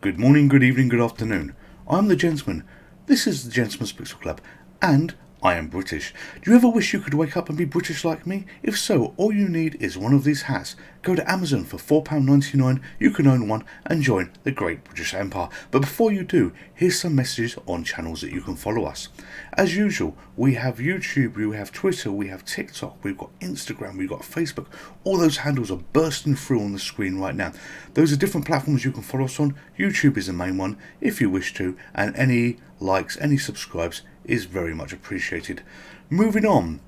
Good morning, good evening, good afternoon. I'm the Gentleman. This is the Gentleman's Pixel Club, and I am British. Do you ever wish you could wake up and be British like me? If so, all you need is one of these hats. Go to Amazon for £4.99, you can own one and join the Great British Empire. But before you do, here's some messages on channels that you can follow us. As usual, we have YouTube, we have Twitter, we have TikTok, we've got Instagram, we've got Facebook. All those handles are bursting through on the screen right now. Those are different platforms you can follow us on. YouTube is the main one, if you wish to, and any likes, any subscribes is very much appreciated. Moving on,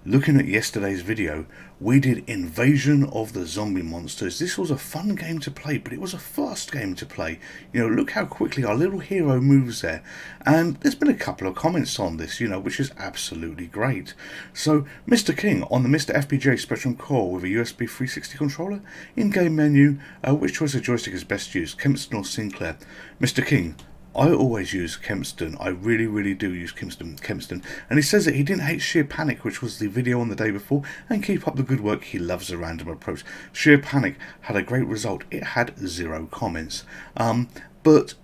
looking at yesterday's video, we did Invasion of the Zombie Monsters. This was a fun game to play, but it was a fast game to play. You know, look how quickly our little hero moves there. And there's been a couple of comments on this, you know, which is absolutely great. So, Mr. King, on the MiSTer FPGA Spectrum Core with a USB 360 controller, in-game menu, which choice of joystick is best used, Kempston or Sinclair? Mr. King, I always use Kempston. I really do use Kempston. And he says that he didn't hate Sheer Panic, which was the video on the day before, and keep up the good work. He loves a random approach. Sheer Panic had a great result. It had 0 comments. But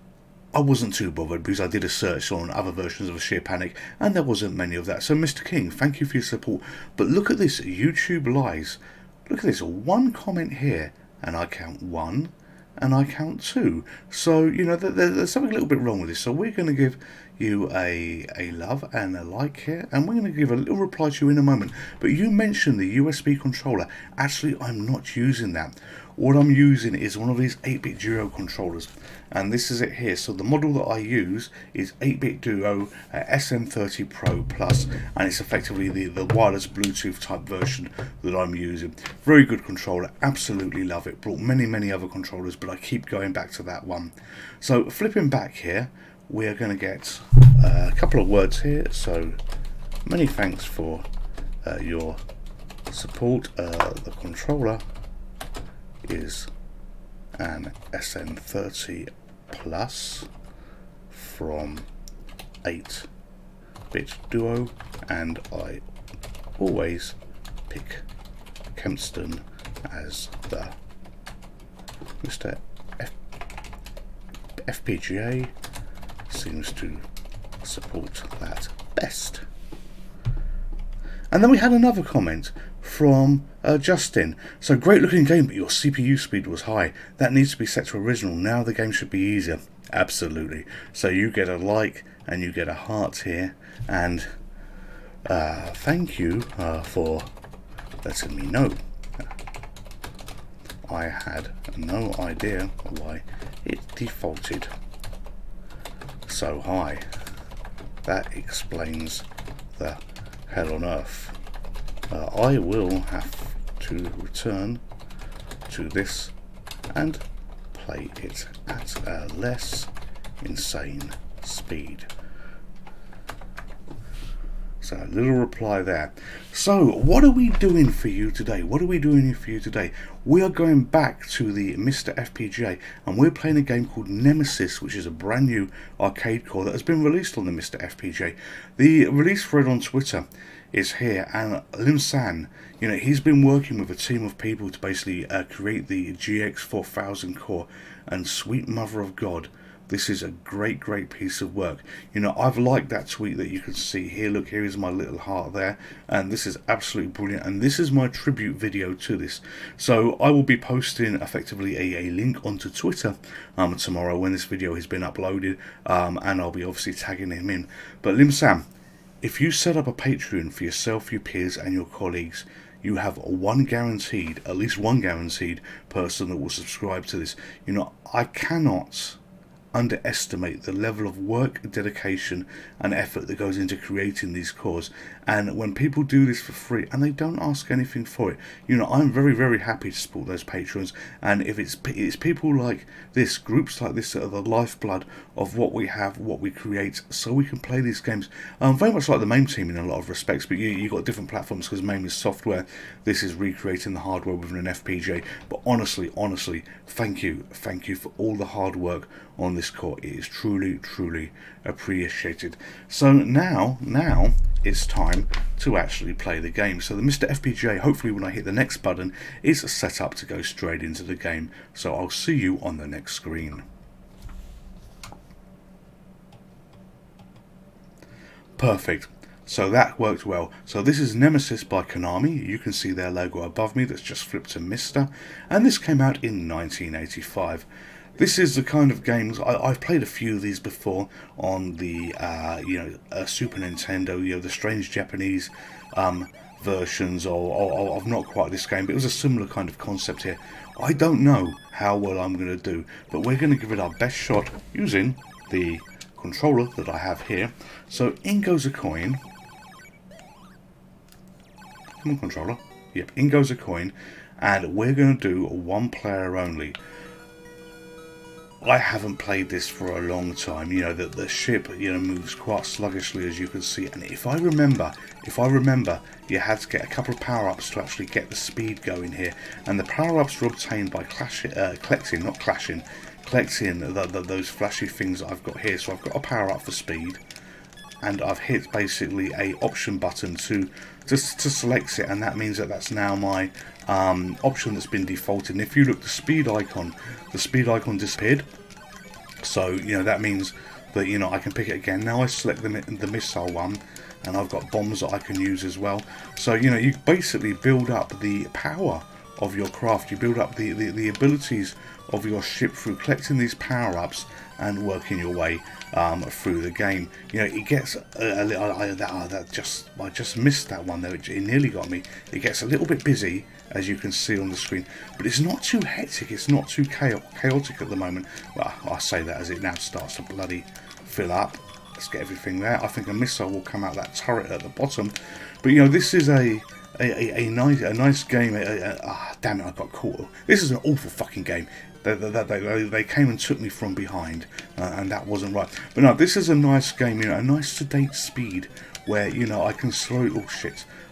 I wasn't too bothered because I did a search on other versions of Sheer Panic and there wasn't many of that. So Mr. King, thank you for your support. But look at this, YouTube lies. Look at this, 1 comment here, and I count 1. And I count 2. So, you know, there's something a little bit wrong with this. So we're going to give you a love and a like here. And we're going to give a little reply to you in a moment. But you mentioned the USB controller. Actually, I'm not using that. What I'm using is one of these 8-bit Duo controllers. And this is it here. So the model that I use is 8-bit Duo SM30 Pro Plus. And it's effectively the wireless Bluetooth type version that I'm using. Very good controller. Absolutely love it. Brought many other controllers, but I keep going back to that one. So flipping back here, we are going to get a couple of words here. So many thanks for your support. The controller is an SM30 Plus from 8-bit Duo, and I always pick Kempston as the MiSTer FPGA seems to support that best. And then we had another comment from Justin. So, great looking game, but your CPU speed was high. That needs to be set to original. Now the game should be easier. Absolutely. So you get a like and you get a heart here. And thank you for letting me know. I had no idea why it defaulted so high. That explains the hell on earth. I will have to return to this and play it at a less insane speed. So a little reply there. So what are we doing for you today? We are going back to the MiSTer FPGA and we're playing a game called Nemesis, which is a brand new arcade core that has been released on the MiSTer FPGA. The release thread on Twitter is here, and Lim San, you know, he's been working with a team of people to basically create the GX4000 core, and sweet mother of God, this is a great piece of work. You know, I've liked that tweet that you can see here. Look, here is my little heart there, and this is absolutely brilliant, and this is my tribute video to this. So I will be posting effectively a link onto Twitter tomorrow when this video has been uploaded, and I'll be obviously tagging him in. But Lim Sam, if you set up a Patreon for yourself, your peers and your colleagues, you have at least one guaranteed person that will subscribe to this. You know, I cannot underestimate the level of work, dedication and effort that goes into creating these cores. And when people do this for free and they don't ask anything for it, you know, I'm very happy to support those patrons. And if it's people like this, groups like this, that are the lifeblood of what we have, what we create, so we can play these games. Very much like the MAME team in a lot of respects, but you've got different platforms because MAME is software, this is recreating the hardware within an FPGA. But honestly, thank you for all the hard work on this core. It is truly appreciated. So now it's time to actually play the game. So the MiSTer FPGA, hopefully when I hit the next button, is set up to go straight into the game. So I'll see you on the next screen. Perfect. So that worked well. So this is Nemesis by Konami. You can see their logo above me that's just flipped to MiSTer. And this came out in 1985. This is the kind of games, I've played a few of these before on the Super Nintendo, the strange Japanese versions of not quite this game, but it was a similar kind of concept here. I don't know how well I'm going to do, but we're going to give it our best shot using the controller that I have here. So in goes a coin. Come on, controller. Yep, in goes a coin, and we're going to do one player only. I haven't played this for a long time. The ship moves quite sluggishly, as you can see, and if I remember, you had to get a couple of power-ups to actually get the speed going here, and the power-ups are obtained by collecting those flashy things that I've got here. So I've got a power-up for speed, and I've hit basically a option button to select it, and that means that that's now my option that's been defaulted. And if you look, the speed icon disappeared. So that means that I can pick it again. Now I select the missile one, and I've got bombs that I can use as well. So you basically build up the power of your craft. You build up the abilities of your ship through collecting these power-ups and working your way through the game. It gets a little. I just missed that one there. It nearly got me. It gets a little bit busy, as you can see on the screen, but it's not too hectic. It's not too chaotic at the moment. Well, I say that as it now starts to bloody fill up. Let's get everything there. I think a missile will come out that turret at the bottom. But this is a nice game. Damn it, I got caught. This is an awful fucking game. They came and took me from behind, and that wasn't right. But no, this is a nice game, a nice sedate speed where I can slowly,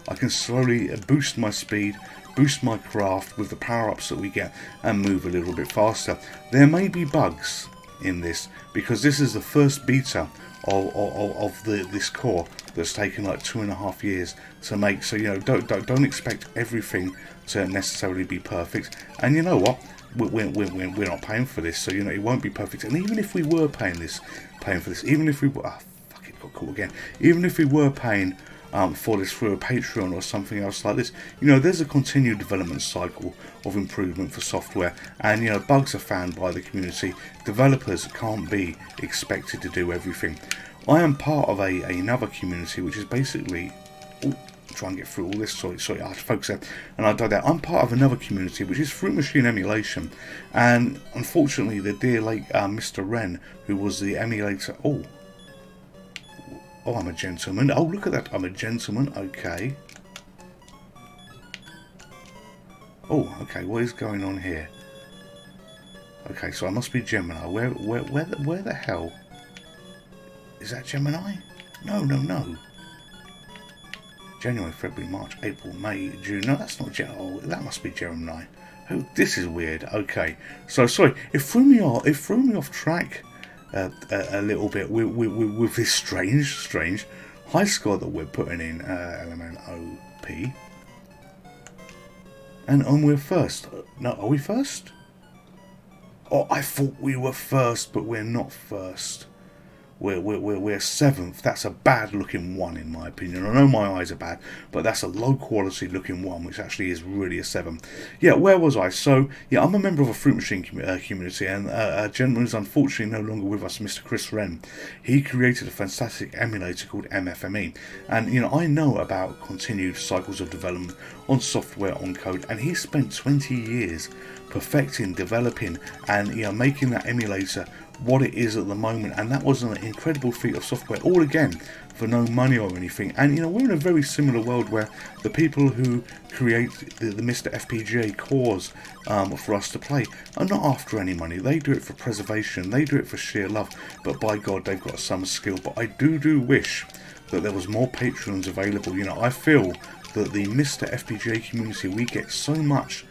I can slowly boost my speed, boost my craft with the power-ups that we get, and move a little bit faster. There may be bugs in this because this is the first beta of this core that's taken like 2.5 years to make. So don't expect everything to necessarily be perfect. And you know what? We're not paying for this, so it won't be perfect. And even if we were paying for this, even if we were, fuck it, got caught again. Even if we were paying for this through a Patreon or something else like this, there's a continued development cycle of improvement for software, and bugs are found by the community. Developers can't be expected to do everything. I am part of another community which is basically. Try and get through all this. Sorry, I had to focus there, and I did that. I'm part of another community which is Fruit Machine Emulation, and unfortunately, the dear late Mr. Wren, who was the emulator. Oh, I'm a gentleman. Oh, look at that. I'm a gentleman. Okay. Oh, okay. What is going on here? Okay, so I must be Gemini. Where the hell is that? Gemini? No. January, February, March, April, May, June. No, that's not Gemini. Oh, that must be Gemini. Oh, this is weird. Okay, so sorry. It threw me off track a little bit with this strange high score that we're putting in LMNOP. And we're first. No, are we first? Oh, I thought we were first, but we're not first. We're 7th. That's a bad looking 1 in my opinion. I know my eyes are bad, but that's a low quality looking 1, which actually is really a 7. Yeah, where was I? So yeah, I'm a member of a Fruit Machine community, and a gentleman who's unfortunately no longer with us, Mr. Chris Wren. He created a fantastic emulator called MFME, and I know about continued cycles of development on software, on code, and he spent 20 years perfecting, developing, and making that emulator what it is at the moment, and that was an incredible feat of software, all again for no money or anything. And we're in a very similar world where the people who create the MiSTer FPGA cores for us to play are not after any money. They do it for preservation, they do it for sheer love, but by God, they've got some skill. But I do wish that there was more patrons available. I feel that the MiSTer FPGA community, we get so much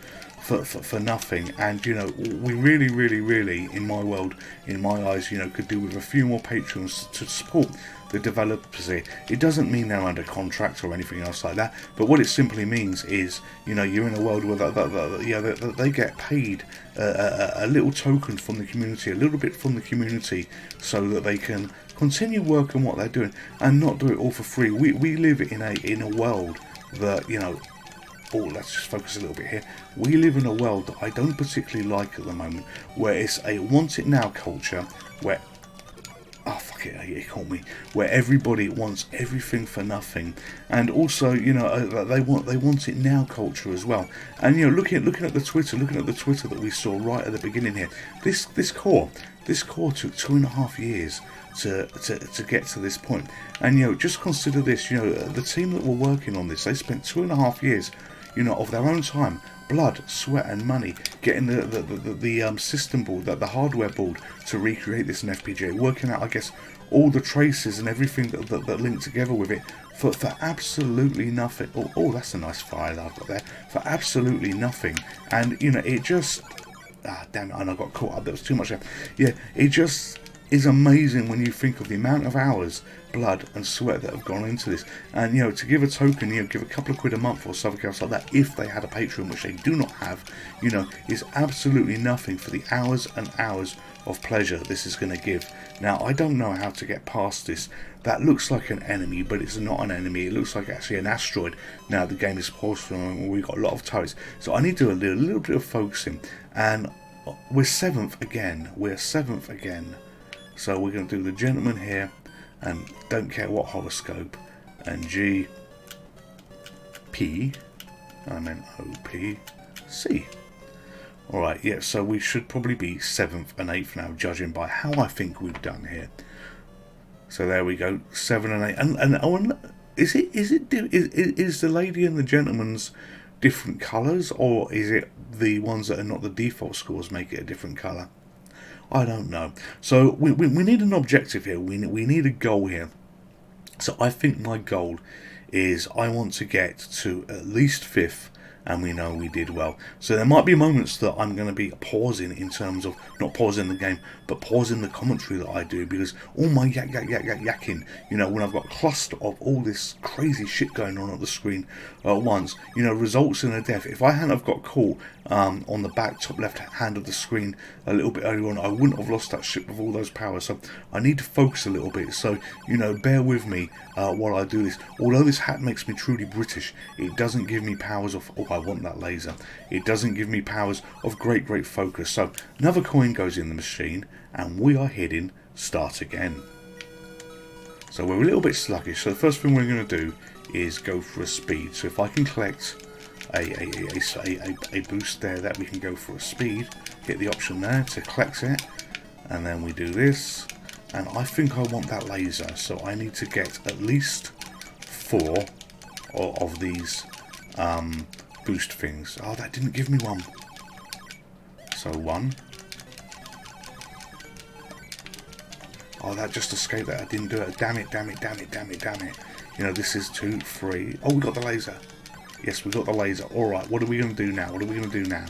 for nothing, and we really in my world, in my eyes, could do with a few more patrons to support the developers here. It doesn't mean they're under contract or anything else like that, but what it simply means is you're in a world where they get paid a little token from the community, a little bit from the community, so that they can continue working what they're doing and not do it all for free. We live in a world that, you know, oh, let's just focus a little bit here. We live in a world that I don't particularly like at the moment, where it's a want it now culture, where, oh fuck it, it caught me, where everybody wants everything for nothing, and also, you know, they want it now culture as well. And you know, looking at the Twitter that we saw right at the beginning here, this core took 2.5 years to get to this point. And you know, just consider this, you know, the team that were working on this, they spent 2.5 years, you know, of their own time, blood, sweat and money, getting the system board, the hardware board to recreate this in FPGA, working out, I guess, all the traces and everything that link together with it for absolutely nothing. Oh, that's a nice file I've got there. For absolutely nothing. And, you know, it just... Ah, damn it, and I got caught up. There was too much there. Yeah, it just is amazing when you think of the amount of hours, blood and sweat that have gone into this. And you know, to give a token, you know, give a couple of quid a month or something else like that, if they had a Patreon, which they do not have, you know, is absolutely nothing for the hours and hours of pleasure this is going to give. Now, I don't know how to get past this. That looks like an enemy, but it's not an enemy. It looks like actually an asteroid. Now, the game is paused for a moment where we've got a lot of turrets, so I need to do a little bit of focusing. And we're 7th again. So we're going to do the gentleman here, and don't care what horoscope, and G, P, I meant O, P, C. Alright, yeah, so we should probably be 7th and 8th now, judging by how I think we've done here. So there we go, 7 and 8. And is the lady and the gentleman's different colours, or is it the ones that are not the default scores make it a different colour? I don't know. So we need an objective here. We need a goal here. So I think my goal is I want to get to at least 5th, and we know we did well. So there might be moments that I'm going to be pausing, in terms of not pausing the game, but pausing the commentary that I do, because all my yakking, you know, when I've got a cluster of all this crazy shit going on at the screen at once, you know, results in a death. If I hadn't have got caught on the back top left hand of the screen a little bit earlier on, I wouldn't have lost that ship with all those powers. So I need to focus a little bit. So, you know, bear with me while I do this. Although this hat makes me truly British, it doesn't give me powers of, oh, I want that laser. It doesn't give me powers of great focus. So another coin goes in the machine, and we are hitting start again. So we're a little bit sluggish. So the first thing we're going to do is go for a speed. So if I can collect a boost there, that we can go for a speed, hit the option there to collect it, and then we do this, and I think I want that laser, so I need to get at least 4 of these boost things. Oh, that didn't give me one. So 1. Oh, that just escaped that. I didn't do it. Damn it. You know, this is 2, 3. Oh, we got the laser. Yes, we got the laser. Alright, what are we going to do now?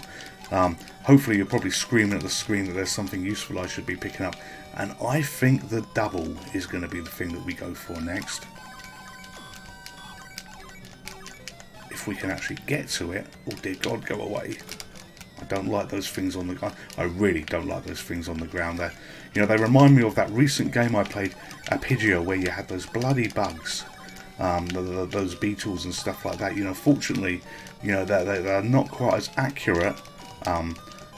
Hopefully you're probably screaming at the screen that there's something useful I should be picking up. And I think the double is going to be the thing that we go for next. If we can actually get to it. Oh dear God, go away. I don't like those things on the ground. I really don't like those things on the ground there. You know, they remind me of that recent game I played, FPGA, where you had those bloody bugs. Those beetles and stuff like that. You know, fortunately, you know, they're not quite as accurate,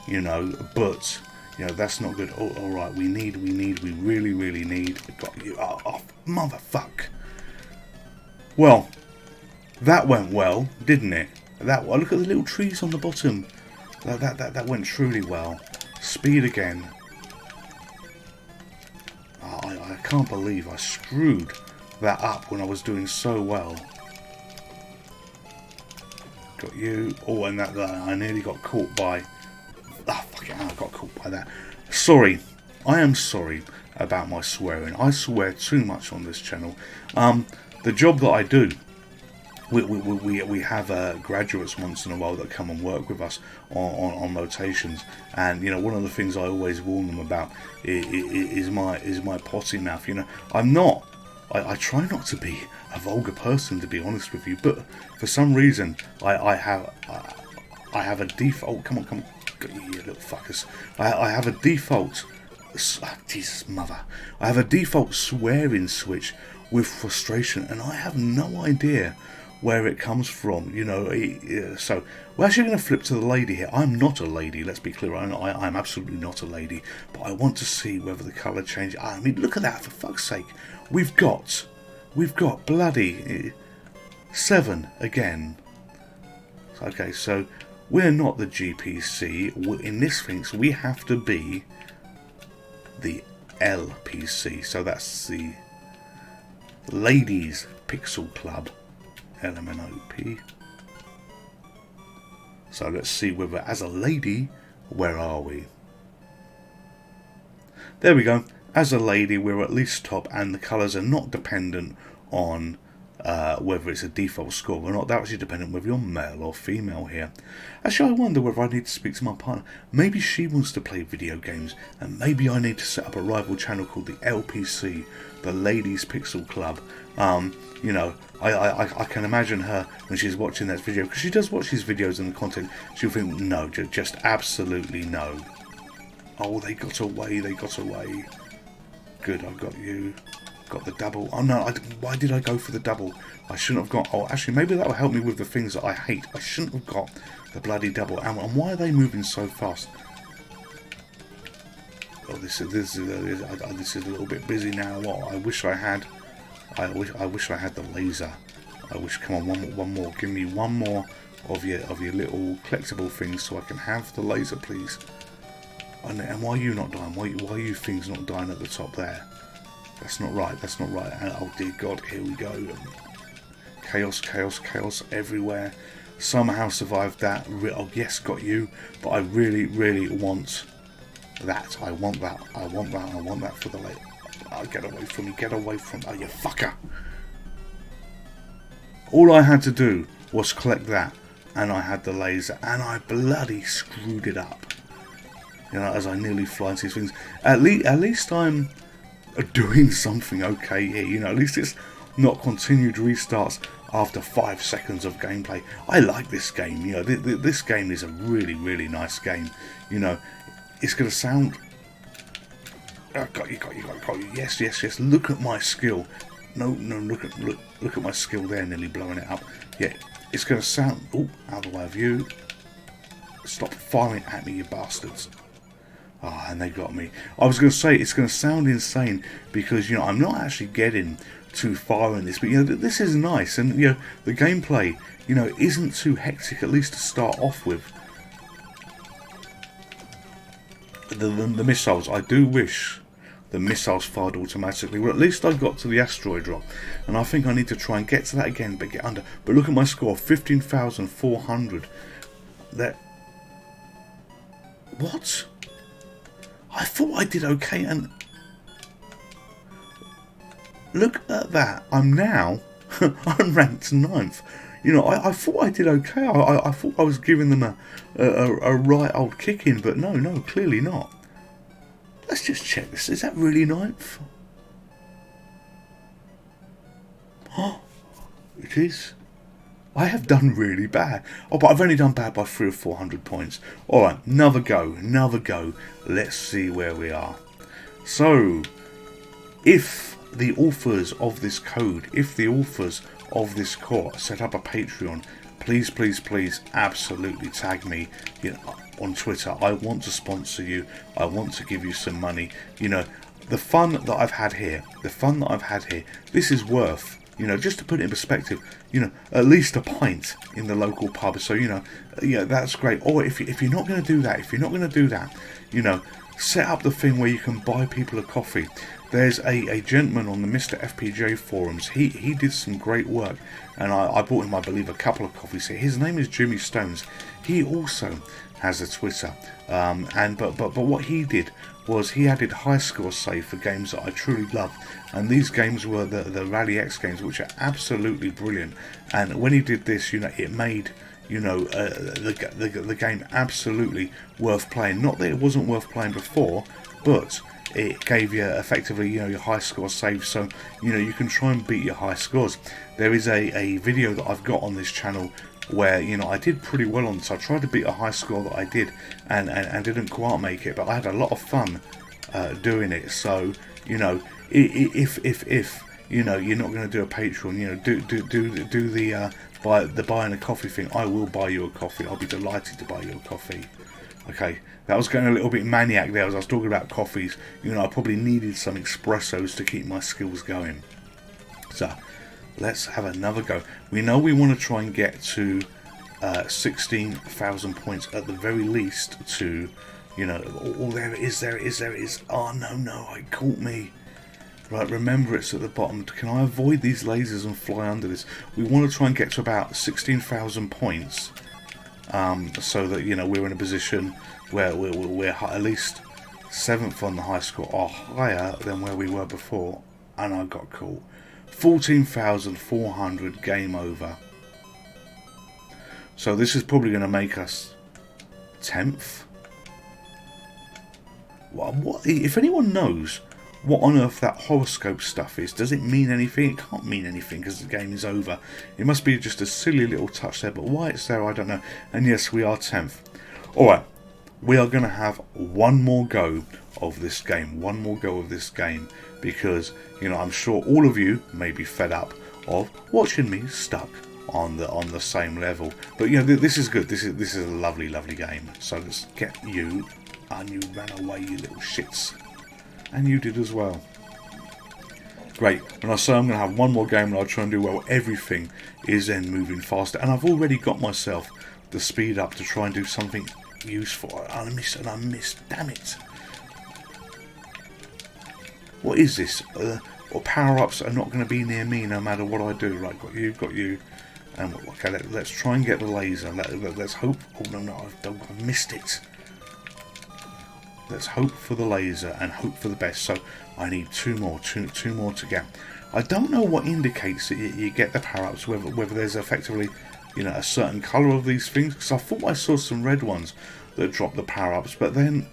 you know, but, you know, that's not good. Oh, alright, we really need, got you, oh, motherfuck. Well, that went well, didn't it? Look at the little trees on the bottom. That went truly well. Speed again. Oh, I can't believe I screwed that up when I was doing so well. Got you. Oh, and that I nearly got caught by... Ah, fuck it, I got caught by that. Sorry. I am sorry about my swearing. I swear too much on this channel. The job that I do, we have graduates once in a while that come and work with us on rotations, and you know, one of the things I always warn them about is my potty mouth. You know, I try not to be a vulgar person, to be honest with you, but for some reason I have a default. Come on, you little fuckers! I have a default Jesus mother. I have a default swearing switch with frustration, and I have no idea where it comes from, you know. So we're actually going to flip to the lady here. I'm not a lady, let's be clear. I'm absolutely not a lady, but I want to see whether the colour change. I mean, look at that, for fuck's sake. We've got bloody 7 again. Okay, so we're not the GPC. In this thing, so we have to be the LPC. So that's the Ladies Pixel Club, LMNOP. So let's see whether, as a lady, where are we? There we go. As a lady, we're at least top, and the colours are not dependent on whether it's a default score or not. That's actually dependent whether you're male or female here. Actually, I wonder whether I need to speak to my partner. Maybe she wants to play video games, and maybe I need to set up a rival channel called the LPC, the Ladies Pixel Club. You know, I can imagine her when she's watching that video, because she does watch these videos and the content. She'll think, no, just absolutely no. Oh, they got away, Good, I got you. Got the double. Oh no, why did I go for the double? I shouldn't have got. Oh, actually, maybe that will help me with the things that I hate. I shouldn't have got the bloody double. And why are they moving so fast? Oh, this is a little bit busy now. What I wish I had. I wish I had the laser. I wish. Come on, one more. Give me one more of your little collectible things so I can have the laser, please. And why are you not dying? Why are you things not dying at the top there? That's not right. That's not right. And, oh dear God, here we go. Chaos, chaos, chaos everywhere. Somehow survived that. Oh yes, got you. But I really, really want that. I want that. I want that. I want that for the late. Oh, get away from me. Get away from. Oh, you fucker. All I had to do was collect that, and I had the laser, and I bloody screwed it up. You know, as I nearly fly into these things. At least I'm doing something okay here. You know, at least it's not continued restarts after 5 seconds of gameplay. I like this game. You know, this game is a really, really nice game. You know, it's going to sound. Oh, got you. Yes. Look at my skill. No. Look at my skill there, nearly blowing it up. Yeah, it's going to sound. Oh, out of the way of you. Stop firing at me, you bastards. Ah, oh, and they got me. I was going to say, it's going to sound insane because, you know, I'm not actually getting too far in this, but, you know, this is nice. And, you know, the gameplay, you know, isn't too hectic, at least to start off with. The missiles, I do wish the missiles fired automatically. Well, at least I got to the asteroid drop. And I think I need to try and get to that again, but get under. But look at my score, 15,400. That... What? I thought I did okay, and look at that. I'm now I'm ranked 9th. You know, I thought I did okay. I thought I was giving them a right old kicking, but no, clearly not. Let's just check this. Is that really 9th? Oh, it is. I have done really bad. Oh, but I've only done bad by 300 or 400 points. Alright, another go. Let's see where we are. So, if the authors of this code, if the authors of this course set up a Patreon, please, absolutely tag me, you know, on Twitter. I want to sponsor you. I want to give you some money. You know, the fun that I've had here, this is worth, you know, just to put it in perspective, you know, at least a pint in the local pub. So, you know, yeah, that's great. Or if you're not going to do that, you know, set up the thing where you can buy people a coffee. There's a gentleman on the MiSTer FPGA forums. He did some great work, and I bought him, I believe, a couple of coffees here. His name is Jimmy Stones. He also has a Twitter, but what he did was he added high score save for games that I truly love, and these games were the Rally X games, which are absolutely brilliant. And when he did this, you know, it made, you know, the game absolutely worth playing. Not that it wasn't worth playing before, but it gave you effectively, you know, your high score save, so, you know, you can try and beat your high scores. There is a video that I've got on this channel where, you know, I did pretty well on this. I tried to beat a high score that I did and didn't quite make it, but I had a lot of fun doing it. So, you know, if you know you're not going to do a Patreon, you know, do the buying a coffee thing. I will buy you a coffee. I'll be delighted to buy you a coffee. Okay, that was going a little bit maniac there as I was talking about coffees. You know, I probably needed some espressos to keep my skills going. So let's have another go. We know we want to try and get to 16,000 points at the very least to, you know, oh, there it is, there it is, there it is. Oh, no, it caught me. Right, remember it's at the bottom. Can I avoid these lasers and fly under this? We want to try and get to about 16,000 points, so that, you know, we're in a position where we're at least 7th on the high score, or higher than where we were before. And I got caught. 14,400, game over. So this is probably going to make us 10th. What if anyone knows what on earth that horoscope stuff is? Does it mean anything? It can't mean anything because the game is over. It must be just a silly little touch there, but why it's there I don't know. And yes, we are 10th. Alright, we are going to have one more go of this game. One more go of this game. Because, you know, I'm sure all of you may be fed up of watching me stuck on the same level. But, you know, this is good. This is a lovely game. So let's get you. And you ran away, you little shits. And you did as well. Great. And I say I'm going to have one more game and I'll try and do well. Everything is then moving faster. And I've already got myself the speed up to try and do something useful. And I missed. Damn it. What is this? Or power-ups are not going to be near me no matter what I do. Right, got you. Okay, let's try and get the laser. Let's hope. Oh no, I've missed it. Let's hope for the laser and hope for the best. So I need two more to get. I don't know what indicates that you get the power-ups. Whether there's effectively, you know, a certain colour of these things. Because I thought I saw some red ones that drop the power-ups, but then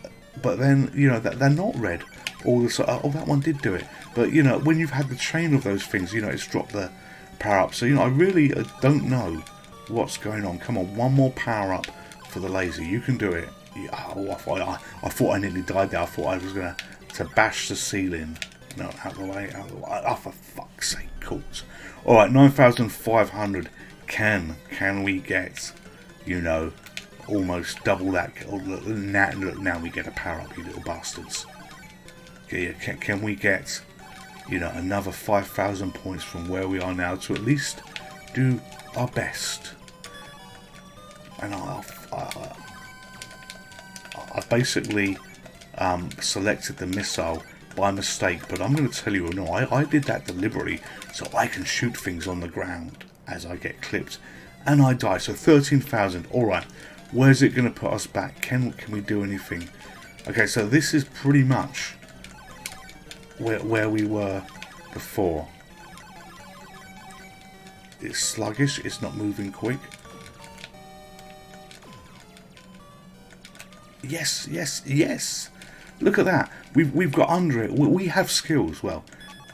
you know that they're not red. Oh, that one did do it. But, you know, when you've had the chain of those things, you know, it's dropped the power-up. So, you know, I really don't know what's going on. Come on, one more power-up for the laser. You can do it. Oh, I thought I nearly died there. I thought I was going to bash the ceiling. No, out of the way. Oh, for fuck's sake, caught. Alright, 9,500. Can we get, you know, almost double that? Now we get a power-up, you little bastards. Can we get, you know, another 5,000 points from where we are now to at least do our best? And I basically selected the missile by mistake, but I'm going to tell you, no, I did that deliberately so I can shoot things on the ground as I get clipped, and I die. So 13,000. All right, where's it going to put us back? Can we do anything? Okay, so this is pretty much where we were before. It's sluggish, it's not moving quick. Yes. Look at that. We've got under it. We have skills. Well,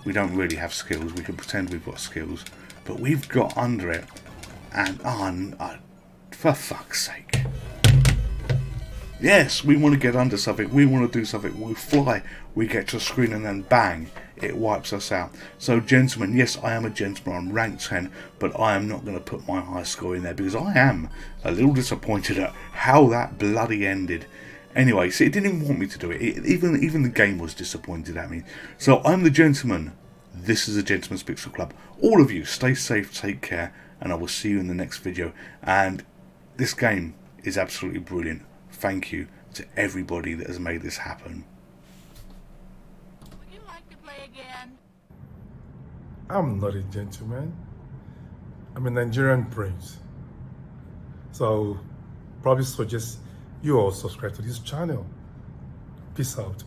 we don't really have skills. We can pretend we've got skills, but we've got under it. And for fuck's sake. Yes, we want to get under something, we want to do something, we fly, we get to a screen and then bang, it wipes us out. So gentlemen, yes, I am a gentleman, I'm rank 10, but I am not going to put my high score in there because I am a little disappointed at how that bloody ended. Anyway, see, it didn't even want me to do it, even the game was disappointed at me. So I'm the gentleman, this is the Gentleman's Pixel Club. All of you, stay safe, take care, and I will see you in the next video. And this game is absolutely brilliant. Thank you to everybody that has made this happen. Would you like to play again? I'm not a gentleman. I'm a Nigerian prince. So, probably suggest you all subscribe to this channel. Peace out.